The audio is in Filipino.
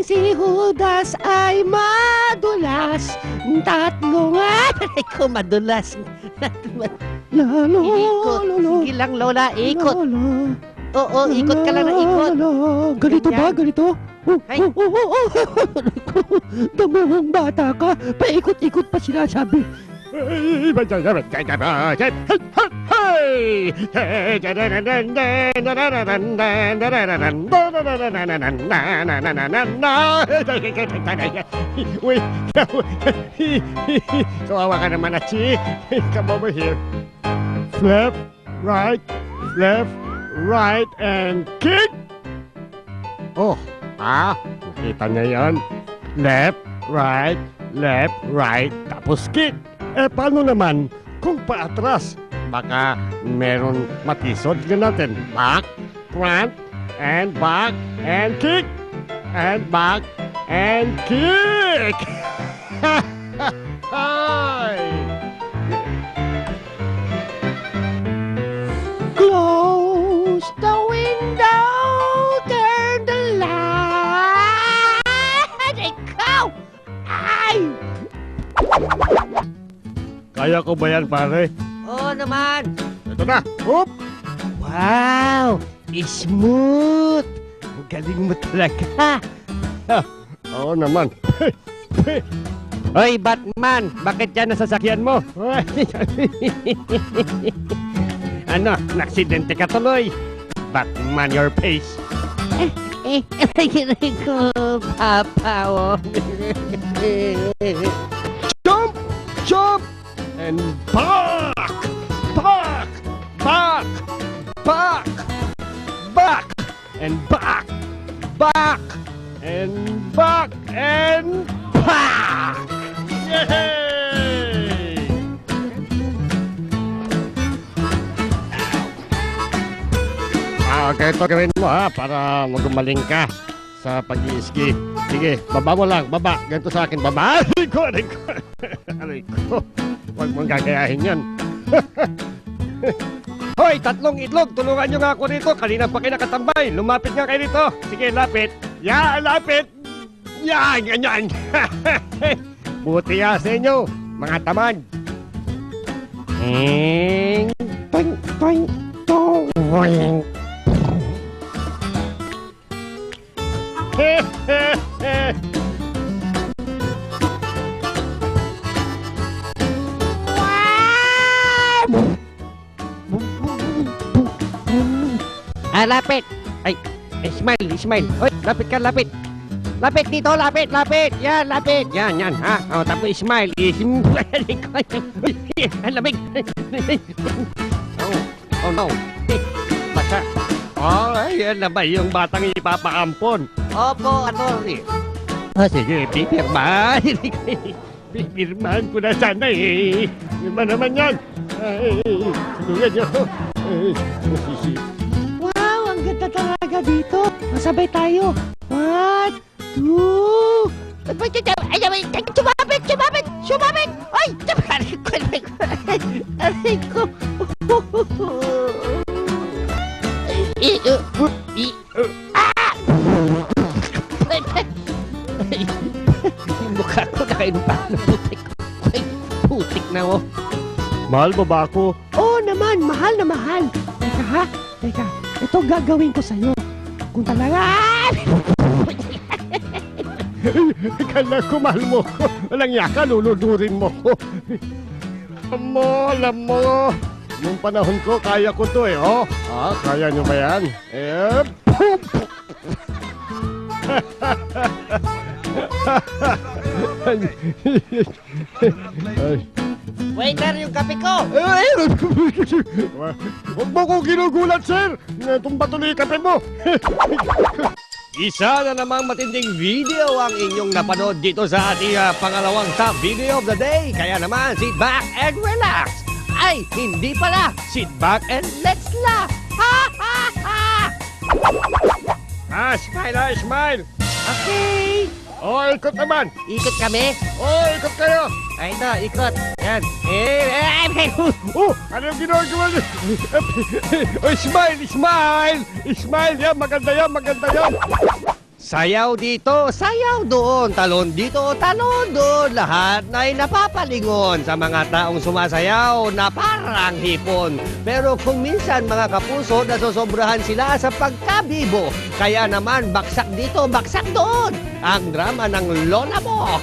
si Judas ay madulas. Tatlo nga. Aray ko, madulas. Lalo, Ikot. Sige lang, Lola, ikot. Oo, ikot ka lang na ikot. Ganito ba? Ganyan. Ganito? Ay. Damang bata ka. Paikot-ikot pa sinasabi. Uy, kawawa ka naman, Achi. Come over here. Left, right, and kick. Oh, nakita niya yan. Left, right, tapos kick. Paano naman kung paatras? Baka meron matisod ka natin. Back, front, and back, and kick. And back, and kick. Hi! Close the window, turn the light. Ikaw! Ay! Kaya ko ba yan, pare? Oo naman. Ito na. Oop! Wow! Smooth! Ang galing mo talaga. Oo naman. Hoy, Batman, bakit yan nasasakyan mo? Ano, naksidente ka tuloy. Batman your face. Aray ko, Papa, oh. Jump! Jump! And back! Back! Back! Back! Back! And back! Back! And back! And back! Yay! Okay, ito gawin mo ha, para magumaling ka sa pag-i-ski. Sige, baba mo lang, baba. Ganito sa akin, baba. Aray ko, aray ko. Aray ko. Huwag mong gagayahin yan. Hoy, tatlong itlog, tulungan nyo nga ako rito. Kanina pa kayo nakatambay. Lumapit nga kayo rito. Sige, lapit. Lapit. Yan, ganyan. Buti nga sa inyo, mga tamad. Toing, toing, toing. Lapit. Ay, smile. Hoy, lapit ka, lapit. Lapit dito, lapit. Yan, lapit. Yan, ha. O, tapos smile. Ang lamig. Oh, no. Basta. Yan na ba yung batang ipapakampon? Opo, attorney. Sige, pipirmahan. Pipirmahan ko na sana eh. Ano naman yan? Tulungan niyo. Wow, ang ganda talaga dito. Masabay tayo. 1, 2... Sumabit! Ay! Aray ko! Yung mukha ko nakainupa na putik. Putik na oh. Mahal mo ba ako? Oo naman, mahal na mahal. Teka ha, teka. Ito gagawin ko sa'yo. Kung talaga... Kala ko mahal mo ko. Walang yaka, luludurin mo ko. Alam mo. Nung panahon ko, kaya ko to eh, oh. Kaya nyo ba yan? Poop! Waiter, yung kape ko! Huwag mo ko ginugulat, sir! Tumba tuloy yung kape mo! Isa na namang matinding video ang inyong napanood dito sa ating pangalawang top video of the day. Kaya naman, sit back and relax. Ay, hindi pala! Sit back and Let's laugh! Ha, ha, ha! smile, smile. Okay! Ikot naman. Ikot kami? Ikot kayo. Ay, ito, ikot. Yan. Ano yung ginagawa niyo? Smile. Smile, yan, maganda yan. Sayaw dito, sayaw doon, talon dito, talon doon. Lahat ay napapalingon sa mga taong sumasayaw na parang hipon. Pero kung minsan mga kapuso, nasosobrahan sila sa pagkabibo. Kaya naman baksak dito, baksak doon. Ang drama ng lola mo.